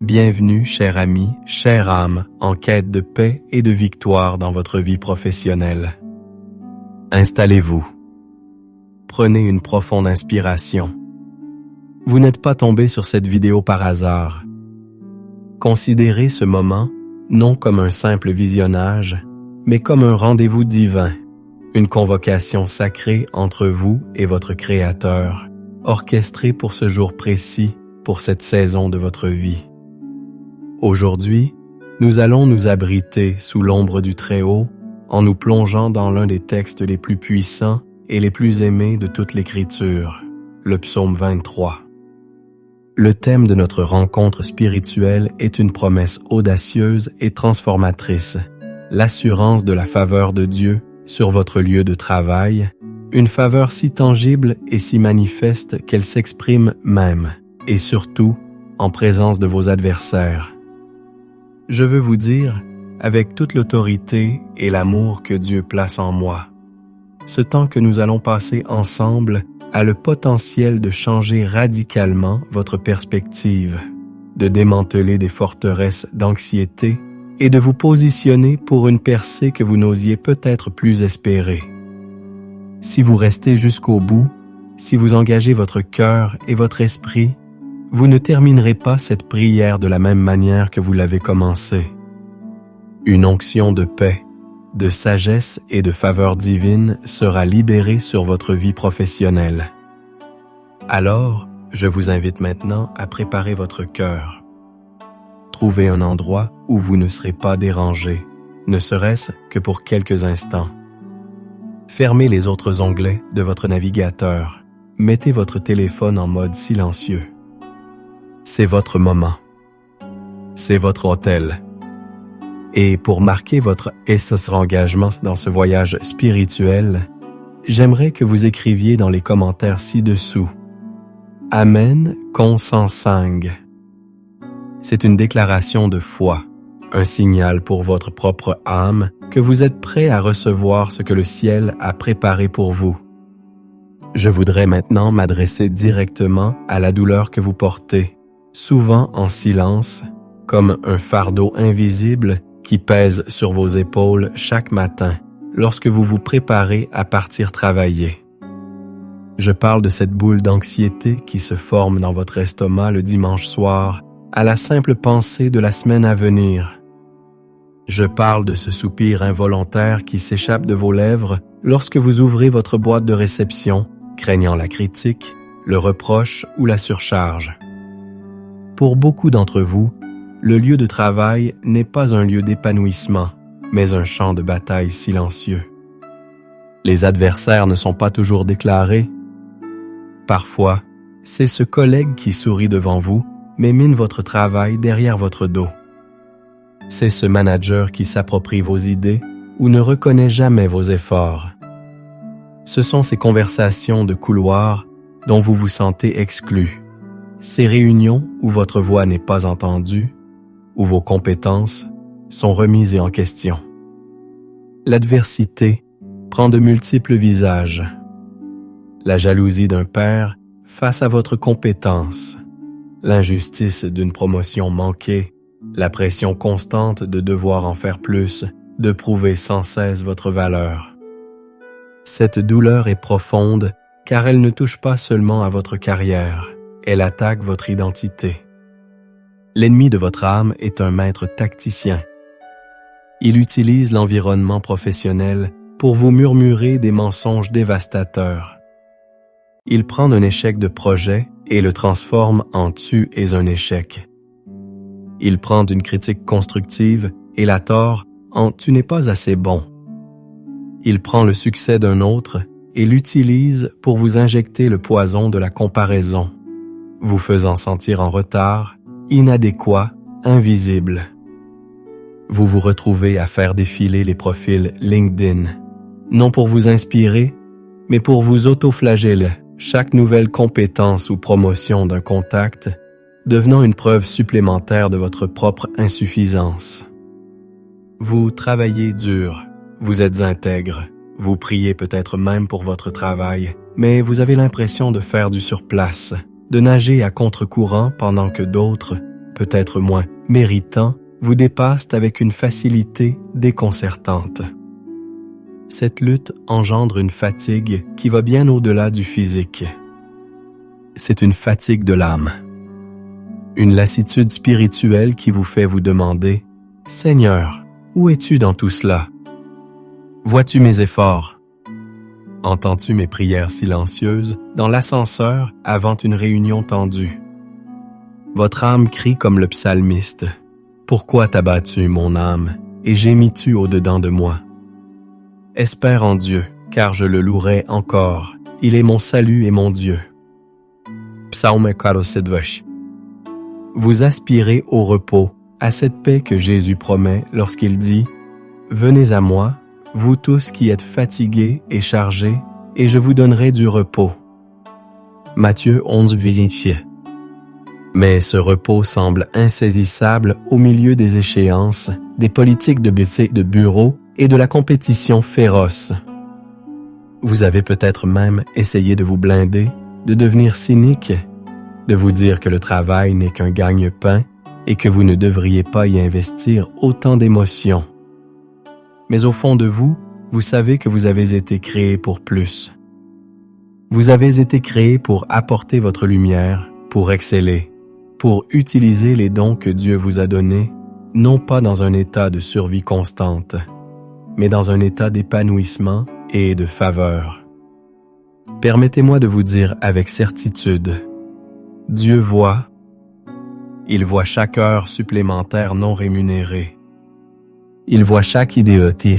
Bienvenue, cher ami, chère âme, en quête de paix et de victoire dans votre vie professionnelle. Installez-vous. Prenez une profonde inspiration. Vous n'êtes pas tombé sur cette vidéo par hasard. Considérez ce moment non comme un simple visionnage, mais comme un rendez-vous divin, une convocation sacrée entre vous et votre Créateur, orchestrée pour ce jour précis, pour cette saison de votre vie. Aujourd'hui, nous allons nous abriter sous l'ombre du Très-Haut en nous plongeant dans l'un des textes les plus puissants et les plus aimés de toute l'Écriture, le psaume 23. Le thème de notre rencontre spirituelle est une promesse audacieuse et transformatrice, l'assurance de la faveur de Dieu sur votre lieu de travail, une faveur si tangible et si manifeste qu'elle s'exprime même, et surtout, en présence de vos adversaires. Je veux vous dire, avec toute l'autorité et l'amour que Dieu place en moi, ce temps que nous allons passer ensemble a le potentiel de changer radicalement votre perspective, de démanteler des forteresses d'anxiété et de vous positionner pour une percée que vous n'osiez peut-être plus espérer. Si vous restez jusqu'au bout, si vous engagez votre cœur et votre esprit, vous ne terminerez pas cette prière de la même manière que vous l'avez commencée. Une onction de paix, de sagesse et de faveur divine sera libérée sur votre vie professionnelle. Alors, je vous invite maintenant à préparer votre cœur. Trouvez un endroit où vous ne serez pas dérangé, ne serait-ce que pour quelques instants. Fermez les autres onglets de votre navigateur. Mettez votre téléphone en mode silencieux. C'est votre moment. C'est votre hôtel. Et pour marquer votre engagement dans ce voyage spirituel, j'aimerais que vous écriviez dans les commentaires ci-dessous « Amen consensang ». C'est une déclaration de foi, un signal pour votre propre âme que vous êtes prêt à recevoir ce que le ciel a préparé pour vous. Je voudrais maintenant m'adresser directement à la douleur que vous portez, souvent en silence, comme un fardeau invisible qui pèse sur vos épaules chaque matin lorsque vous vous préparez à partir travailler. Je parle de cette boule d'anxiété qui se forme dans votre estomac le dimanche soir à la simple pensée de la semaine à venir. Je parle de ce soupir involontaire qui s'échappe de vos lèvres lorsque vous ouvrez votre boîte de réception, craignant la critique, le reproche ou la surcharge. Pour beaucoup d'entre vous, le lieu de travail n'est pas un lieu d'épanouissement, mais un champ de bataille silencieux. Les adversaires ne sont pas toujours déclarés. Parfois, c'est ce collègue qui sourit devant vous, mais mine votre travail derrière votre dos. C'est ce manager qui s'approprie vos idées ou ne reconnaît jamais vos efforts. Ce sont ces conversations de couloir dont vous vous sentez exclu. Ces réunions où votre voix n'est pas entendue, où vos compétences sont remises en question. L'adversité prend de multiples visages. La jalousie d'un père face à votre compétence, l'injustice d'une promotion manquée, la pression constante de devoir en faire plus, de prouver sans cesse votre valeur. Cette douleur est profonde car elle ne touche pas seulement à votre carrière. Elle attaque votre identité. L'ennemi de votre âme est un maître tacticien. Il utilise l'environnement professionnel pour vous murmurer des mensonges dévastateurs. Il prend un échec de projet et le transforme en tu es un échec. Il prend une critique constructive et la tord en tu n'es pas assez bon. Il prend le succès d'un autre et l'utilise pour vous injecter le poison de la comparaison, vous faisant sentir en retard, inadéquat, invisible. Vous vous retrouvez à faire défiler les profils LinkedIn, non pour vous inspirer, mais pour vous autoflageller chaque nouvelle compétence ou promotion d'un contact, devenant une preuve supplémentaire de votre propre insuffisance. Vous travaillez dur, vous êtes intègre, vous priez peut-être même pour votre travail, mais vous avez l'impression de faire du surplace, de nager à contre-courant pendant que d'autres peut-être moins méritants, vous dépassent avec une facilité déconcertante. Cette lutte engendre une fatigue qui va bien au-delà du physique. C'est une fatigue de l'âme. Une lassitude spirituelle qui vous fait vous demander « Seigneur, où es-tu dans tout cela? Vois-tu mes efforts? Entends-tu mes prières silencieuses dans l'ascenseur avant une réunion tendue? » Votre âme crie comme le psalmiste. « Pourquoi t'as-tu, mon âme, et gémis-tu au-dedans de moi? Espère en Dieu, car je le louerai encore. Il est mon salut et mon Dieu. » Psaume 47. Vous aspirez au repos, à cette paix que Jésus promet lorsqu'il dit « Venez à moi, vous tous qui êtes fatigués et chargés, et je vous donnerai du repos. » Matthieu 11:27. Mais ce repos semble insaisissable au milieu des échéances, des politiques de bureau et de la compétition féroce. Vous avez peut-être même essayé de vous blinder, de devenir cynique, de vous dire que le travail n'est qu'un gagne-pain et que vous ne devriez pas y investir autant d'émotions. Mais au fond de vous, vous savez que vous avez été créé pour plus. Vous avez été créé pour apporter votre lumière, pour exceller, pour utiliser les dons que Dieu vous a donnés, non pas dans un état de survie constante, mais dans un état d'épanouissement et de faveur. Permettez-moi de vous dire avec certitude, Dieu voit, il voit chaque heure supplémentaire non rémunérée. Il voit chaque idiotie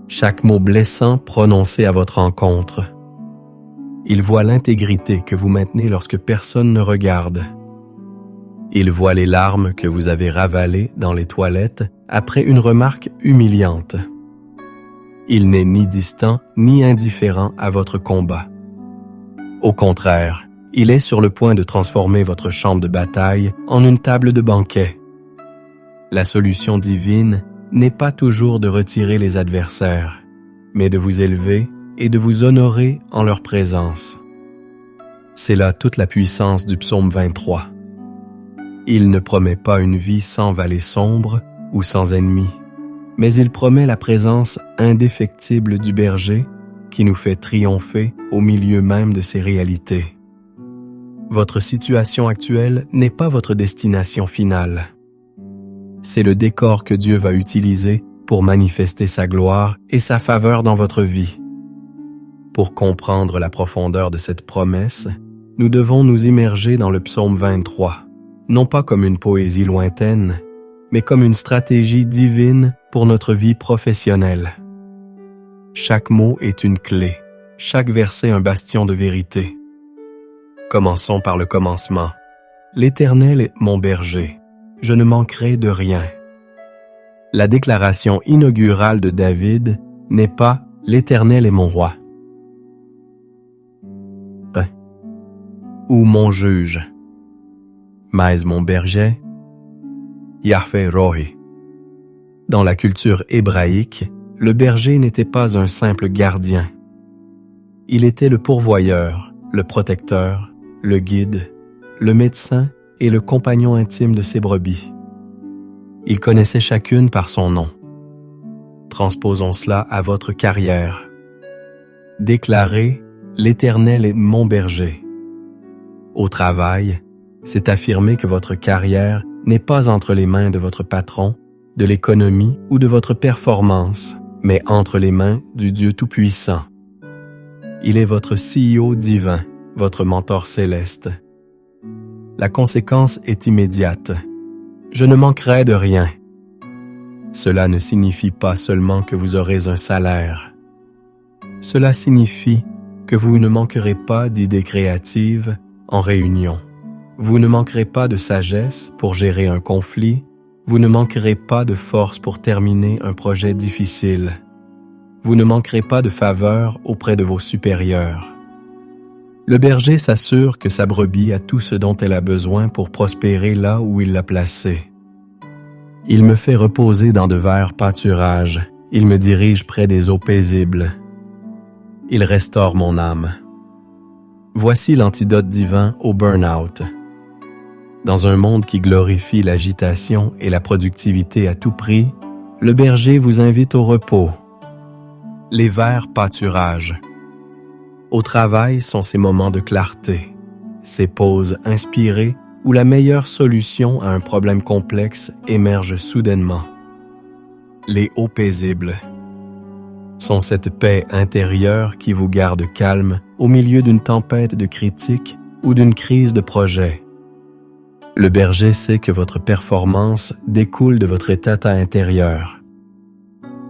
chaque mot blessant prononcé à votre encontre. Il voit l'intégrité que vous maintenez lorsque personne ne regarde. Il voit les larmes que vous avez ravalées dans les toilettes après une remarque humiliante. Il n'est ni distant ni indifférent à votre combat. Au contraire, il est sur le point de transformer votre champ de bataille en une table de banquet. La solution divine n'est pas toujours de retirer les adversaires, mais de vous élever et de vous honorer en leur présence. C'est là toute la puissance du psaume 23. Il ne promet pas une vie sans vallée sombre ou sans ennemis, mais il promet la présence indéfectible du berger qui nous fait triompher au milieu même de ses réalités. Votre situation actuelle n'est pas votre destination finale. C'est le décor que Dieu va utiliser pour manifester sa gloire et sa faveur dans votre vie. Pour comprendre la profondeur de cette promesse, nous devons nous immerger dans le psaume 23, non pas comme une poésie lointaine, mais comme une stratégie divine pour notre vie professionnelle. Chaque mot est une clé, chaque verset un bastion de vérité. Commençons par le commencement. L'Éternel est mon berger, je ne manquerai de rien. La déclaration inaugurale de David n'est pas « L'Éternel est mon roi » ou « mon juge », mais mon berger, Yahvé Rohi. Dans la culture hébraïque, le berger n'était pas un simple gardien. Il était le pourvoyeur, le protecteur, le guide, le médecin et le compagnon intime de ses brebis. Il connaissait chacune par son nom. Transposons cela à votre carrière. Déclarez « L'Éternel est mon berger ». Au travail, c'est affirmer que votre carrière n'est pas entre les mains de votre patron, de l'économie ou de votre performance, mais entre les mains du Dieu Tout-Puissant. Il est votre CEO divin, votre mentor céleste. La conséquence est immédiate. Je ne manquerai de rien. Cela ne signifie pas seulement que vous aurez un salaire. Cela signifie que vous ne manquerez pas d'idées créatives en réunion. Vous ne manquerez pas de sagesse pour gérer un conflit. Vous ne manquerez pas de force pour terminer un projet difficile. Vous ne manquerez pas de faveur auprès de vos supérieurs. Le berger s'assure que sa brebis a tout ce dont elle a besoin pour prospérer là où il l'a placée. Il me fait reposer dans de verts pâturages. Il me dirige près des eaux paisibles. Il restaure mon âme. Voici l'antidote divin au burn-out. Dans un monde qui glorifie l'agitation et la productivité à tout prix, le berger vous invite au repos. Les verts pâturages. Au travail sont ces moments de clarté, ces pauses inspirées où la meilleure solution à un problème complexe émerge soudainement. Les hauts paisibles sont cette paix intérieure qui vous garde calme au milieu d'une tempête de critiques ou d'une crise de projet. Le berger sait que votre performance découle de votre état intérieur.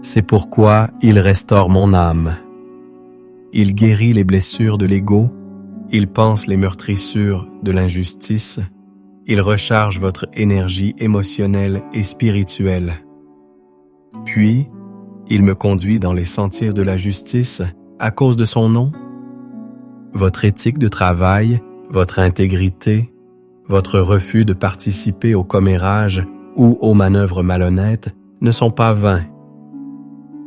C'est pourquoi il restaure mon âme. Il guérit les blessures de l'ego, il panse les meurtrissures de l'injustice, il recharge votre énergie émotionnelle et spirituelle. Puis, il me conduit dans les sentiers de la justice à cause de son nom. Votre éthique de travail, votre intégrité, votre refus de participer au commérage ou aux manœuvres malhonnêtes ne sont pas vains.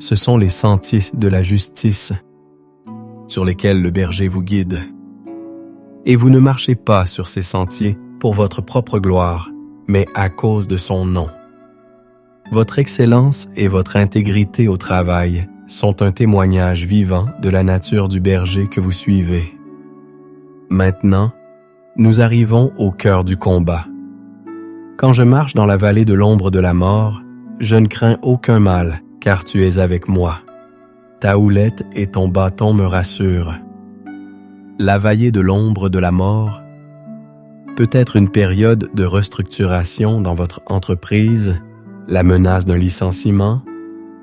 Ce sont les sentiers de la justice sur lesquels le berger vous guide. Et vous ne marchez pas sur ces sentiers pour votre propre gloire, mais à cause de son nom. Votre excellence et votre intégrité au travail sont un témoignage vivant de la nature du berger que vous suivez. Maintenant, nous arrivons au cœur du combat. Quand je marche dans la vallée de l'ombre de la mort, je ne crains aucun mal, car tu es avec moi. Ta houlette et ton bâton me rassurent. La vallée de l'ombre de la mort peut être une période de restructuration dans votre entreprise, la menace d'un licenciement,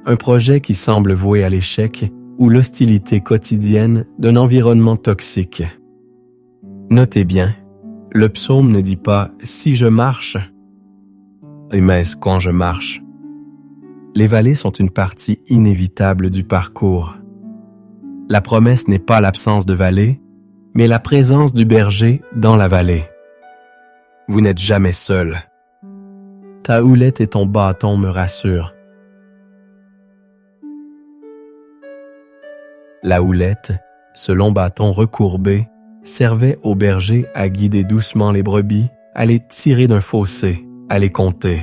un projet qui semble voué à l'échec ou l'hostilité quotidienne d'un environnement toxique. Notez bien, le psaume ne dit pas « si je marche », mais « quand je marche ». Les vallées sont une partie inévitable du parcours. La promesse n'est pas l'absence de vallée, mais la présence du berger dans la vallée. Vous n'êtes jamais seul. Ta houlette et ton bâton me rassurent. La houlette, ce long bâton recourbé, servait au berger à guider doucement les brebis, à les tirer d'un fossé, à les compter.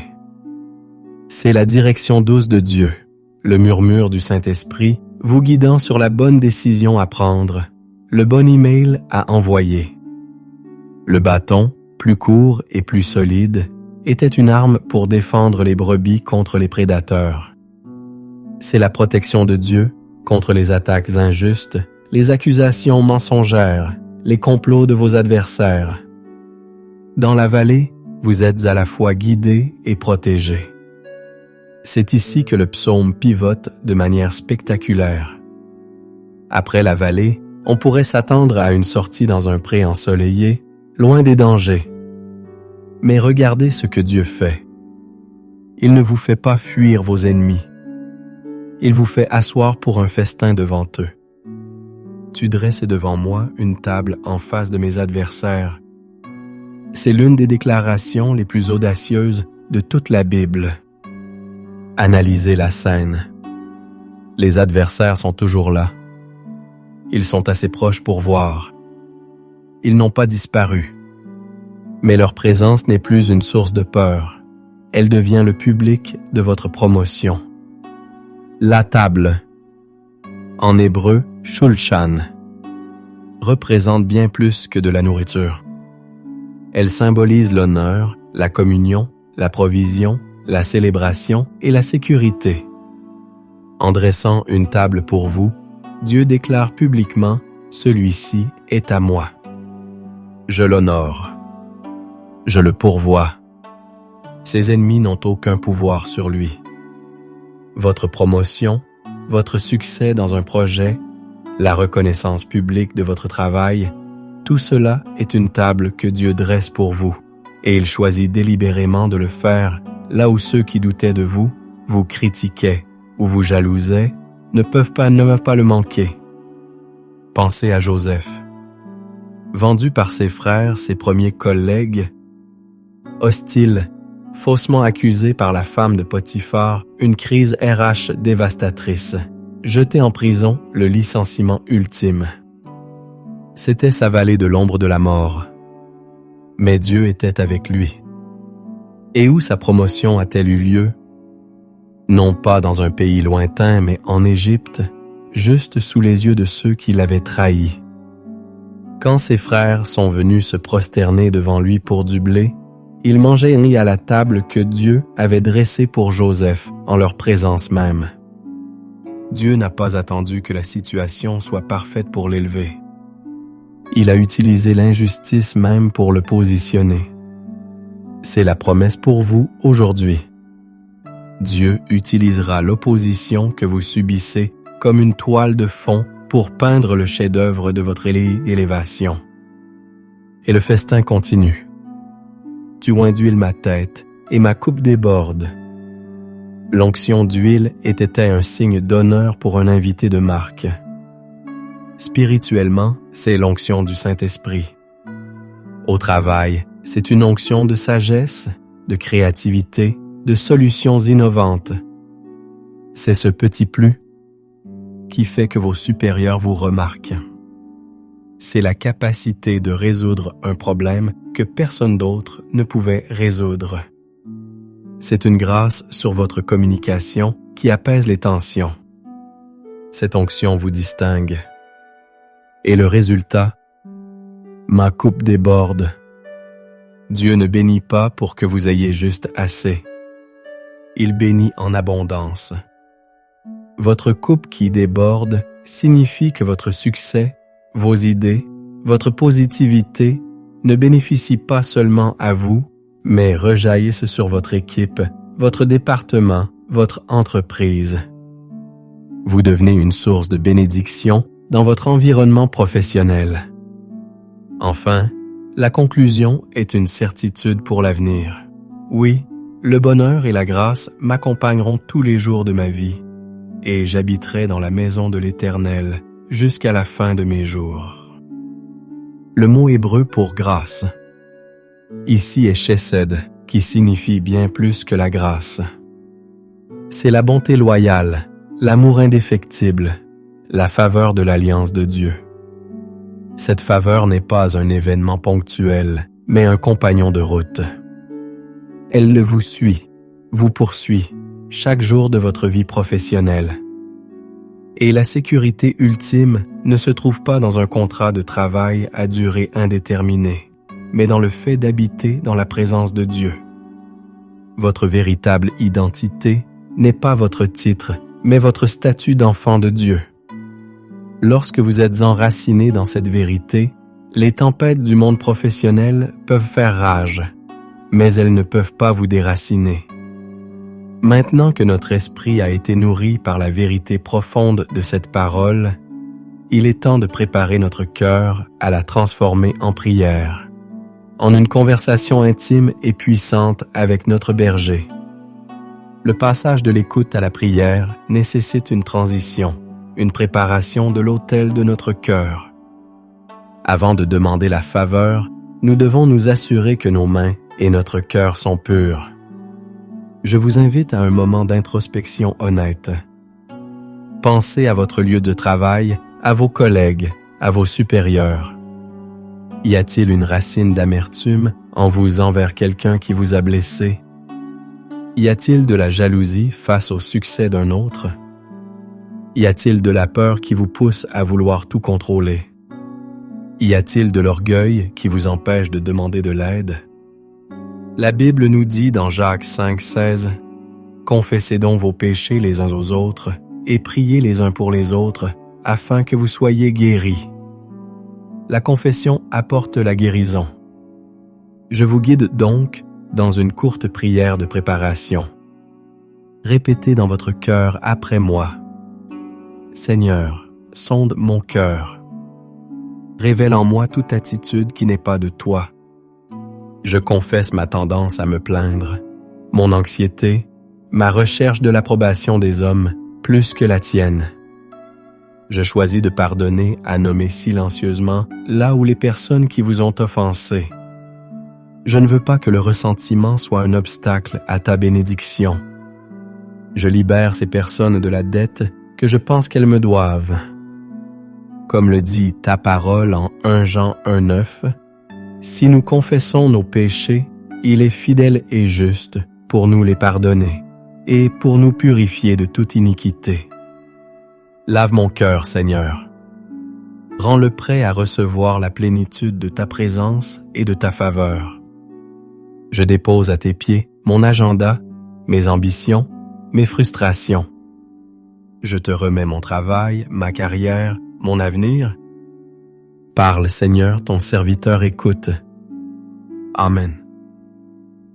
C'est la direction douce de Dieu, le murmure du Saint-Esprit, vous guidant sur la bonne décision à prendre, le bon email à envoyer. Le bâton, plus court et plus solide, était une arme pour défendre les brebis contre les prédateurs. C'est la protection de Dieu contre les attaques injustes, les accusations mensongères, les complots de vos adversaires. Dans la vallée, vous êtes à la fois guidés et protégés. C'est ici que le psaume pivote de manière spectaculaire. Après la vallée, on pourrait s'attendre à une sortie dans un pré ensoleillé, loin des dangers. Mais regardez ce que Dieu fait. Il ne vous fait pas fuir vos ennemis. Il vous fait asseoir pour un festin devant eux. Tu dresses devant moi une table en face de mes adversaires. C'est l'une des déclarations les plus audacieuses de toute la Bible. Analysez la scène. Les adversaires sont toujours là. Ils sont assez proches pour voir. Ils n'ont pas disparu. Mais leur présence n'est plus une source de peur. Elle devient le public de votre promotion. La table, en hébreu, shulchan, représente bien plus que de la nourriture. Elle symbolise l'honneur, la communion, la provision, la célébration et la sécurité. En dressant une table pour vous, Dieu déclare publiquement « Celui-ci est à moi ». Je l'honore. Je le pourvois. Ses ennemis n'ont aucun pouvoir sur lui. Votre promotion, votre succès dans un projet, la reconnaissance publique de votre travail, tout cela est une table que Dieu dresse pour vous, et il choisit délibérément de le faire là où ceux qui doutaient de vous, vous critiquaient ou vous jalousaient, ne peuvent pas le manquer. Pensez à Joseph. Vendu par ses frères, ses premiers collègues, hostile, faussement accusé par la femme de Potiphar, une crise RH dévastatrice, jeté en prison, le licenciement ultime. C'était sa vallée de l'ombre de la mort. Mais Dieu était avec lui. Et où sa promotion a-t-elle eu lieu? Non pas dans un pays lointain, mais en Égypte, juste sous les yeux de ceux qui l'avaient trahi. Quand ses frères sont venus se prosterner devant lui pour du blé, il mangeait à la table que Dieu avait dressée pour Joseph en leur présence même. Dieu n'a pas attendu que la situation soit parfaite pour l'élever. Il a utilisé l'injustice même pour le positionner. C'est la promesse pour vous aujourd'hui. Dieu utilisera l'opposition que vous subissez comme une toile de fond pour peindre le chef-d'œuvre de votre élévation. Et le festin continue. Tu oinduiles ma tête et ma coupe déborde. L'onction d'huile était un signe d'honneur pour un invité de marque. Spirituellement, c'est l'onction du Saint-Esprit. Au travail, c'est une onction de sagesse, de créativité, de solutions innovantes. C'est ce petit plus qui fait que vos supérieurs vous remarquent. C'est la capacité de résoudre un problème que personne d'autre ne pouvait résoudre. C'est une grâce sur votre communication qui apaise les tensions. Cette onction vous distingue. Et le résultat, ma coupe déborde. Dieu ne bénit pas pour que vous ayez juste assez. Il bénit en abondance. Votre coupe qui déborde signifie que votre succès, vos idées, votre positivité ne bénéficient pas seulement à vous, mais rejaillissent sur votre équipe, votre département, votre entreprise. Vous devenez une source de bénédiction dans votre environnement professionnel. Enfin, la conclusion est une certitude pour l'avenir. Oui, le bonheur et la grâce m'accompagneront tous les jours de ma vie, et j'habiterai dans la maison de l'Éternel jusqu'à la fin de mes jours. Le mot hébreu pour grâce, ici est chesed, qui signifie bien plus que la grâce. C'est la bonté loyale, l'amour indéfectible, la faveur de l'alliance de Dieu. Cette faveur n'est pas un événement ponctuel, mais un compagnon de route. Elle vous suit, vous poursuit, chaque jour de votre vie professionnelle. Et la sécurité ultime ne se trouve pas dans un contrat de travail à durée indéterminée, mais dans le fait d'habiter dans la présence de Dieu. Votre véritable identité n'est pas votre titre, mais votre statut d'enfant de Dieu. Lorsque vous êtes enraciné dans cette vérité, les tempêtes du monde professionnel peuvent faire rage, mais elles ne peuvent pas vous déraciner. Maintenant que notre esprit a été nourri par la vérité profonde de cette parole, il est temps de préparer notre cœur à la transformer en prière, en une conversation intime et puissante avec notre berger. Le passage de l'écoute à la prière nécessite une transition, une préparation de l'autel de notre cœur. Avant de demander la faveur, nous devons nous assurer que nos mains et notre cœur sont purs. Je vous invite à un moment d'introspection honnête. Pensez à votre lieu de travail, à vos collègues, à vos supérieurs. Y a-t-il une racine d'amertume en vous envers quelqu'un qui vous a blessé? Y a-t-il de la jalousie face au succès d'un autre? Y a-t-il de la peur qui vous pousse à vouloir tout contrôler? Y a-t-il de l'orgueil qui vous empêche de demander de l'aide? La Bible nous dit dans Jacques 5,16 « Confessez donc vos péchés les uns aux autres et priez les uns pour les autres afin que vous soyez guéris. » La confession apporte la guérison. Je vous guide donc dans une courte prière de préparation. Répétez dans votre cœur après moi. Seigneur, sonde mon cœur. Révèle en moi toute attitude qui n'est pas de toi. Je confesse ma tendance à me plaindre, mon anxiété, ma recherche de l'approbation des hommes plus que la tienne. Je choisis de pardonner à nommer silencieusement là où les personnes qui vous ont offensé. Je ne veux pas que le ressentiment soit un obstacle à ta bénédiction. Je libère ces personnes de la dette que je pense qu'elles me doivent. Comme le dit ta parole en 1 Jean 1,9, si nous confessons nos péchés, il est fidèle et juste pour nous les pardonner et pour nous purifier de toute iniquité. Lave mon cœur, Seigneur. Rends-le prêt à recevoir la plénitude de ta présence et de ta faveur. Je dépose à tes pieds mon agenda, mes ambitions, mes frustrations. Je te remets mon travail, ma carrière, mon avenir. Parle, Seigneur, ton serviteur écoute. Amen.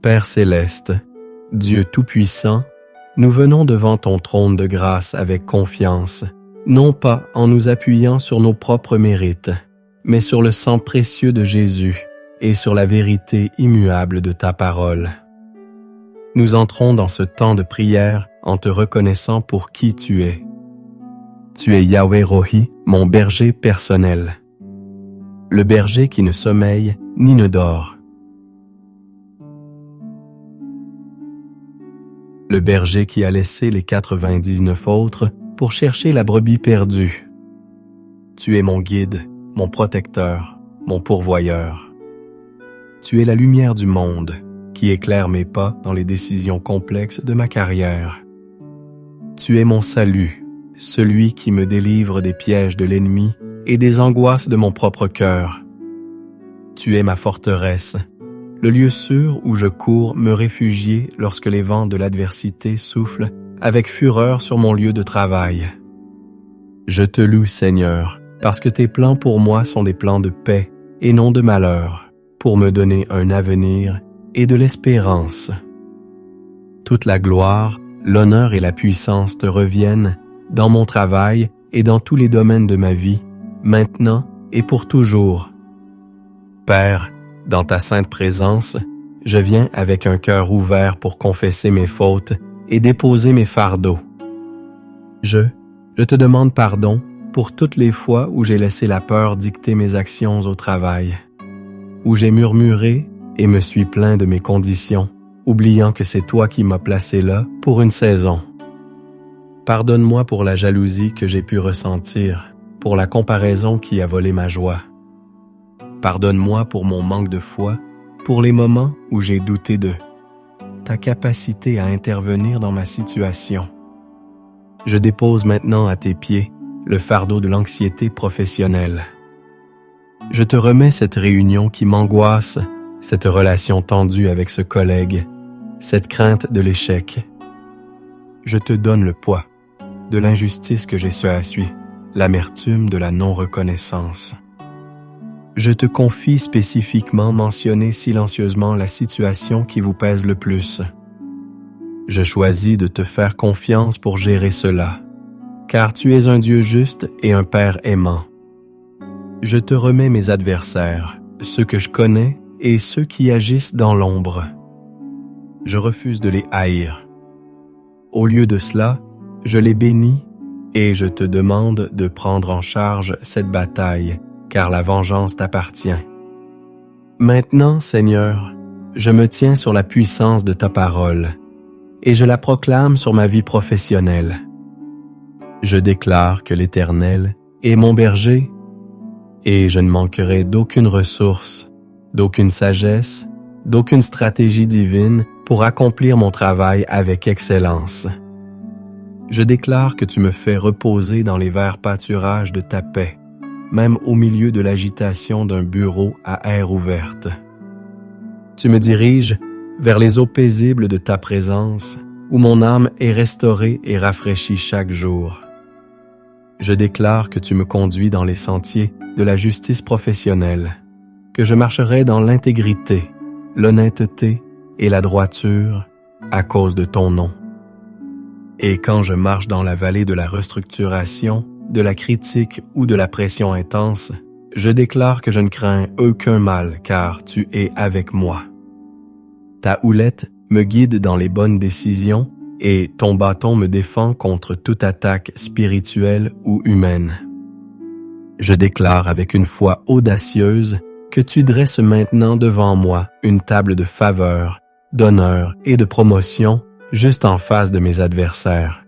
Père céleste, Dieu tout-puissant, nous venons devant ton trône de grâce avec confiance, non pas en nous appuyant sur nos propres mérites, mais sur le sang précieux de Jésus et sur la vérité immuable de ta parole. Nous entrons dans ce temps de prière en te reconnaissant pour qui tu es. Tu es Yahweh Rohi, mon berger personnel. Le berger qui ne sommeille ni ne dort. Le berger qui a laissé les 99 autres pour chercher la brebis perdue. Tu es mon guide, mon protecteur, mon pourvoyeur. Tu es la lumière du monde qui éclaire mes pas dans les décisions complexes de ma carrière. Tu es mon salut, celui qui me délivre des pièges de l'ennemi et des angoisses de mon propre cœur. Tu es ma forteresse, le lieu sûr où je cours me réfugier lorsque les vents de l'adversité soufflent avec fureur sur mon lieu de travail. Je te loue, Seigneur, parce que tes plans pour moi sont des plans de paix et non de malheur, pour me donner un avenir et de l'espérance. Toute la gloire, l'honneur et la puissance te reviennent dans mon travail et dans tous les domaines de ma vie, maintenant et pour toujours. Père, dans ta sainte présence, je viens avec un cœur ouvert pour confesser mes fautes et déposer mes fardeaux. Je te demande pardon pour toutes les fois où j'ai laissé la peur dicter mes actions au travail, où j'ai murmuré et me suis plaint de mes conditions, oubliant que c'est toi qui m'as placé là pour une saison. Pardonne-moi pour la jalousie que j'ai pu ressentir, pour la comparaison qui a volé ma joie. Pardonne-moi pour mon manque de foi, pour les moments où j'ai douté de ta capacité à intervenir dans ma situation. Je dépose maintenant à tes pieds le fardeau de l'anxiété professionnelle. Je te remets cette réunion qui m'angoisse, cette relation tendue avec ce collègue, cette crainte de l'échec. Je te donne le poids de l'injustice que j'ai su à suivre, l'amertume de la non-reconnaissance. Je te confie spécifiquement mentionner silencieusement la situation qui vous pèse le plus. Je choisis de te faire confiance pour gérer cela, car tu es un Dieu juste et un Père aimant. Je te remets mes adversaires, ceux que je connais et ceux qui agissent dans l'ombre. Je refuse de les haïr. Au lieu de cela, je les bénis et je te demande de prendre en charge cette bataille, car la vengeance t'appartient. Maintenant, Seigneur, je me tiens sur la puissance de ta parole et je la proclame sur ma vie professionnelle. Je déclare que l'Éternel est mon berger et je ne manquerai d'aucune ressource, d'aucune sagesse, d'aucune stratégie divine pour accomplir mon travail avec excellence. Je déclare que tu me fais reposer dans les verts pâturages de ta paix, même au milieu de l'agitation d'un bureau à air ouverte. Tu me diriges vers les eaux paisibles de ta présence, où mon âme est restaurée et rafraîchie chaque jour. Je déclare que tu me conduis dans les sentiers de la justice professionnelle, que je marcherai dans l'intégrité, l'honnêteté et la droiture à cause de ton nom. Et quand je marche dans la vallée de la restructuration, de la critique ou de la pression intense, je déclare que je ne crains aucun mal car tu es avec moi. Ta houlette me guide dans les bonnes décisions et ton bâton me défend contre toute attaque spirituelle ou humaine. Je déclare avec une foi audacieuse que tu dresses maintenant devant moi une table de faveur, d'honneur et de promotion juste en face de mes adversaires.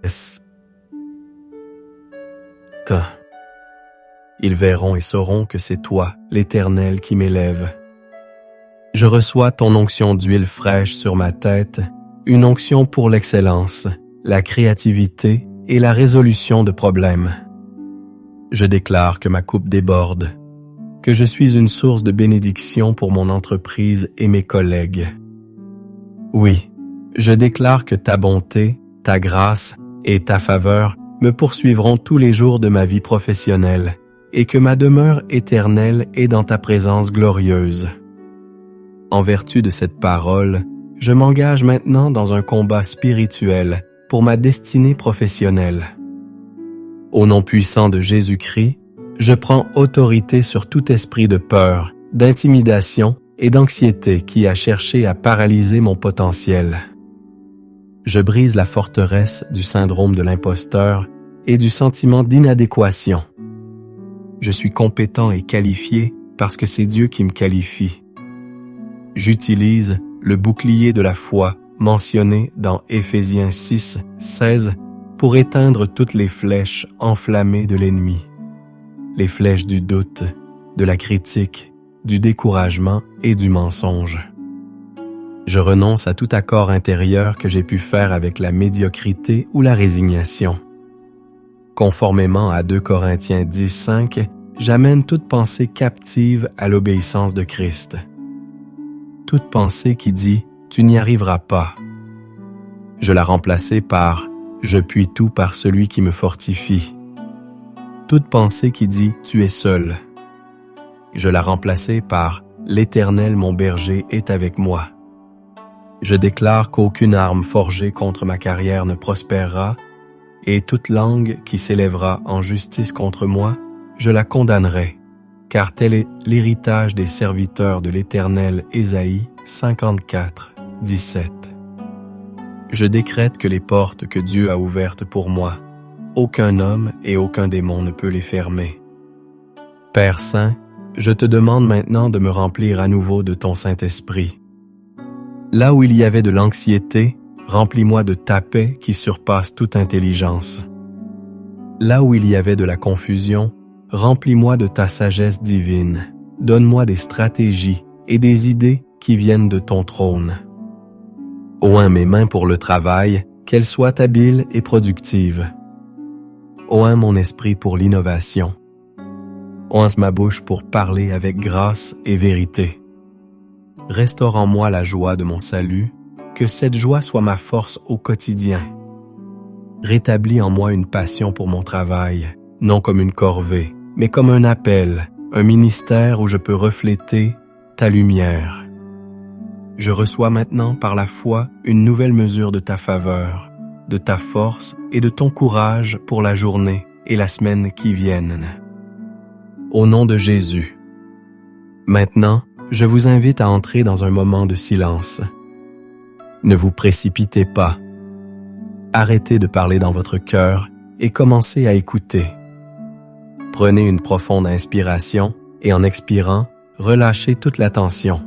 Ils verront et sauront que c'est toi, l'Éternel, qui m'élève. Je reçois ton onction d'huile fraîche sur ma tête, une onction pour l'excellence, la créativité et la résolution de problèmes. Je déclare que ma coupe déborde, que je suis une source de bénédiction pour mon entreprise et mes collègues. Oui, je déclare que ta bonté, ta grâce et ta faveur me poursuivront tous les jours de ma vie professionnelle et que ma demeure éternelle est dans ta présence glorieuse. En vertu de cette parole, je m'engage maintenant dans un combat spirituel pour ma destinée professionnelle. Au nom puissant de Jésus-Christ, je prends autorité sur tout esprit de peur, d'intimidation et d'anxiété qui a cherché à paralyser mon potentiel. Je brise la forteresse du syndrome de l'imposteur et du sentiment d'inadéquation. Je suis compétent et qualifié parce que c'est Dieu qui me qualifie. J'utilise le bouclier de la foi mentionné dans Éphésiens 6, 16 pour éteindre toutes les flèches enflammées de l'ennemi. Les flèches du doute, de la critique, du découragement et du mensonge. Je renonce à tout accord intérieur que j'ai pu faire avec la médiocrité ou la résignation. Conformément à 2 Corinthiens 10, 5, j'amène toute pensée captive à l'obéissance de Christ. Toute pensée qui dit « tu n'y arriveras pas ». Je la remplace par « je puis tout par celui qui me fortifie ». Toute pensée qui dit « tu es seul ». Je la remplace par « l'Éternel mon berger est avec moi ». Je déclare qu'aucune arme forgée contre ma carrière ne prospérera et toute langue qui s'élèvera en justice contre moi, je la condamnerai. Car tel est l'héritage des serviteurs de l'Éternel. Ésaïe 54, 17. Je décrète que les portes que Dieu a ouvertes pour moi, aucun homme et aucun démon ne peut les fermer. Père Saint, je te demande maintenant de me remplir à nouveau de ton Saint-Esprit. Là où il y avait de l'anxiété, remplis-moi de ta paix qui surpasse toute intelligence. Là où il y avait de la confusion, remplis-moi de ta sagesse divine. Donne-moi des stratégies et des idées qui viennent de ton trône. Oins mes mains pour le travail, qu'elles soient habiles et productives. Oins mon esprit pour l'innovation. Oins ma bouche pour parler avec grâce et vérité. Restaure en moi la joie de mon salut, que cette joie soit ma force au quotidien. Rétablis en moi une passion pour mon travail, non comme une corvée, mais comme un appel, un ministère où je peux refléter ta lumière. Je reçois maintenant par la foi une nouvelle mesure de ta faveur, de ta force et de ton courage pour la journée et la semaine qui viennent. Au nom de Jésus. Maintenant, je vous invite à entrer dans un moment de silence. Ne vous précipitez pas. Arrêtez de parler dans votre cœur et commencez à écouter. Prenez une profonde inspiration et en expirant, relâchez toute la tension.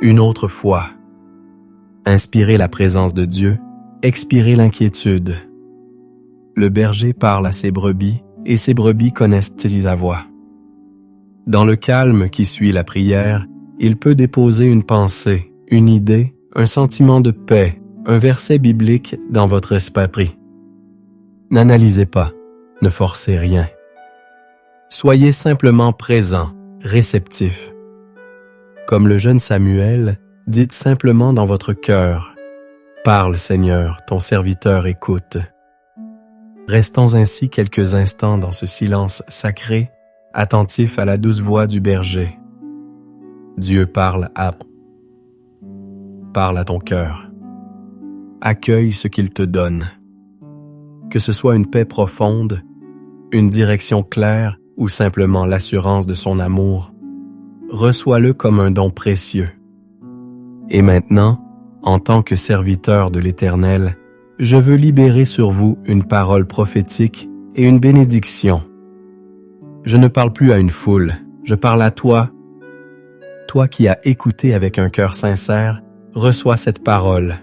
Une autre fois. Inspirez la présence de Dieu, expirez l'inquiétude. Le berger parle à ses brebis et ses brebis connaissent sa voix. Dans le calme qui suit la prière, il peut déposer une pensée, une idée, un sentiment de paix, un verset biblique dans votre esprit. N'analysez pas, ne forcez rien. Soyez simplement présent, réceptif. Comme le jeune Samuel, dites simplement dans votre cœur, « Parle, Seigneur, ton serviteur écoute. » Restons ainsi quelques instants dans ce silence sacré, attentif à la douce voix du berger. Dieu parle à ton cœur. Accueille ce qu'il te donne. Que ce soit une paix profonde, une direction claire ou simplement l'assurance de son amour, reçois-le comme un don précieux. Et maintenant, en tant que serviteur de l'Éternel, je veux libérer sur vous une parole prophétique et une bénédiction. Je ne parle plus à une foule, je parle à toi. Toi qui as écouté avec un cœur sincère, reçois cette parole.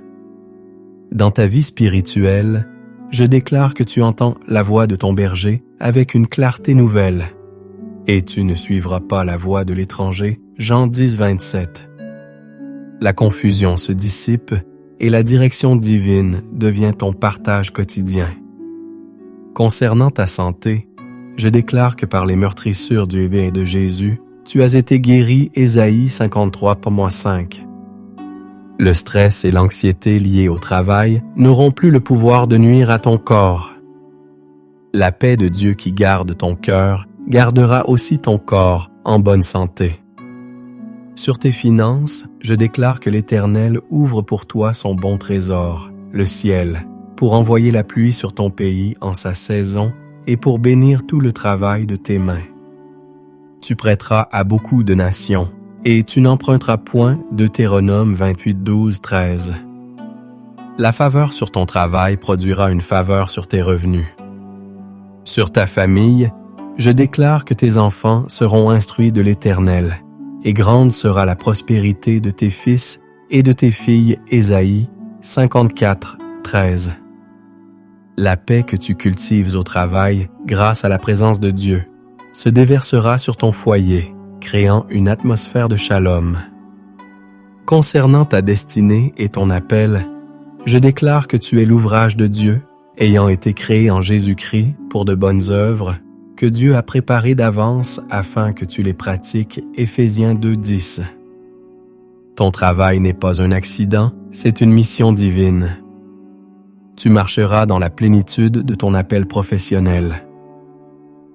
Dans ta vie spirituelle, je déclare que tu entends la voix de ton berger avec une clarté nouvelle. Et tu ne suivras pas la voie de l'étranger, Jean 10, 27. La confusion se dissipe et la direction divine devient ton partage quotidien. Concernant ta santé, je déclare que par les meurtrissures du bien de Jésus, tu as été guéri, Ésaïe 53:5. Le stress et l'anxiété liés au travail n'auront plus le pouvoir de nuire à ton corps. La paix de Dieu qui garde ton cœur gardera aussi ton corps en bonne santé. Sur tes finances, je déclare que l'Éternel ouvre pour toi son bon trésor, le ciel, pour envoyer la pluie sur ton pays en sa saison et pour bénir tout le travail de tes mains. Tu prêteras à beaucoup de nations, et tu n'emprunteras point, Deutéronome 28:12-13. La faveur sur ton travail produira une faveur sur tes revenus. Sur ta famille, je déclare que tes enfants seront instruits de l'Éternel, et grande sera la prospérité de tes fils et de tes filles, Ésaïe 54:13. La paix que tu cultives au travail, grâce à la présence de Dieu, se déversera sur ton foyer, créant une atmosphère de shalom. Concernant ta destinée et ton appel, je déclare que tu es l'ouvrage de Dieu, ayant été créé en Jésus-Christ pour de bonnes œuvres, que Dieu a préparées d'avance afin que tu les pratiques, Éphésiens 2:10. Ton travail n'est pas un accident, c'est une mission divine. Tu marcheras dans la plénitude de ton appel professionnel.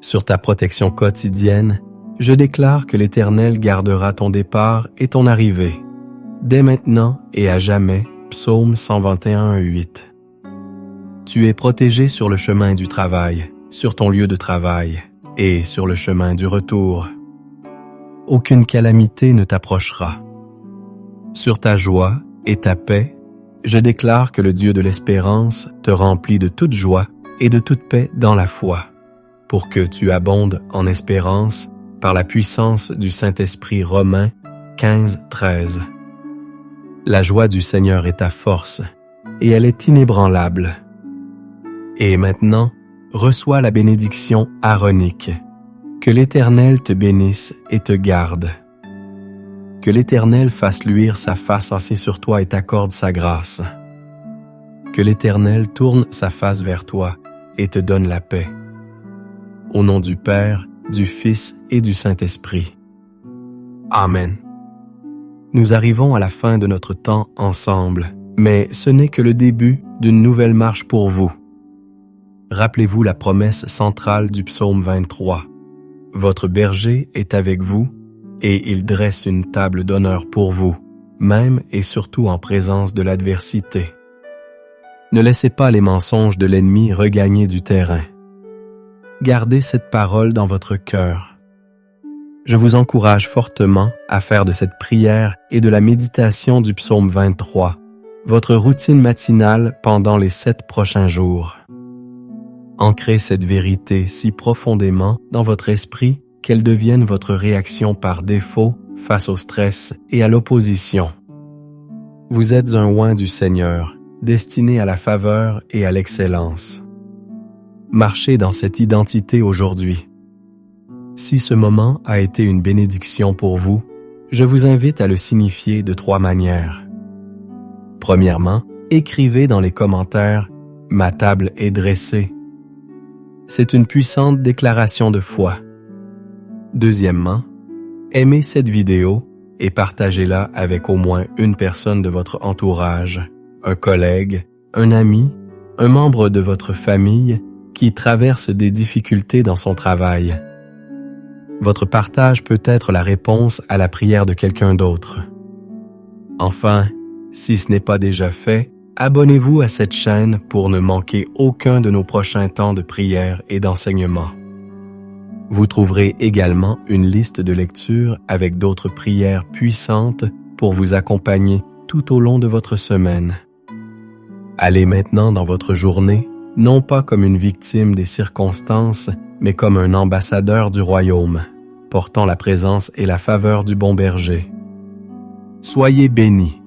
Sur ta protection quotidienne, je déclare que l'Éternel gardera ton départ et ton arrivée, dès maintenant et à jamais, Psaume 121:8. Tu es protégé sur le chemin du travail, sur ton lieu de travail et sur le chemin du retour. Aucune calamité ne t'approchera. Sur ta joie et ta paix, je déclare que le Dieu de l'espérance te remplit de toute joie et de toute paix dans la foi, pour que tu abondes en espérance par la puissance du Saint-Esprit. Romains 15:13. La joie du Seigneur est ta force, et elle est inébranlable. Et maintenant, reçois la bénédiction aaronique. Que l'Éternel te bénisse et te garde. Que l'Éternel fasse luire sa face ainsi sur toi et t'accorde sa grâce. Que l'Éternel tourne sa face vers toi et te donne la paix. Au nom du Père, du Fils et du Saint-Esprit. Amen. Nous arrivons à la fin de notre temps ensemble, mais ce n'est que le début d'une nouvelle marche pour vous. Rappelez-vous la promesse centrale du psaume 23. Votre berger est avec vous, et il dresse une table d'honneur pour vous, même et surtout en présence de l'adversité. Ne laissez pas les mensonges de l'ennemi regagner du terrain. Gardez cette parole dans votre cœur. Je vous encourage fortement à faire de cette prière et de la méditation du psaume 23 votre routine matinale pendant les 7 prochains jours. Ancrez cette vérité si profondément dans votre esprit qu'elle devienne votre réaction par défaut face au stress et à l'opposition. Vous êtes un oint du Seigneur, destiné à la faveur et à l'excellence. Marchez dans cette identité aujourd'hui. Si ce moment a été une bénédiction pour vous, je vous invite à le signifier de 3 manières. Premièrement, écrivez dans les commentaires « Ma table est dressée ». C'est une puissante déclaration de foi. Deuxièmement, aimez cette vidéo et partagez-la avec au moins une personne de votre entourage, un collègue, un ami, un membre de votre famille qui traverse des difficultés dans son travail. Votre partage peut être la réponse à la prière de quelqu'un d'autre. Enfin, si ce n'est pas déjà fait, abonnez-vous à cette chaîne pour ne manquer aucun de nos prochains temps de prière et d'enseignement. Vous trouverez également une liste de lectures avec d'autres prières puissantes pour vous accompagner tout au long de votre semaine. Allez maintenant dans votre journée, non pas comme une victime des circonstances, mais comme un ambassadeur du royaume, portant la présence et la faveur du bon berger. Soyez bénis.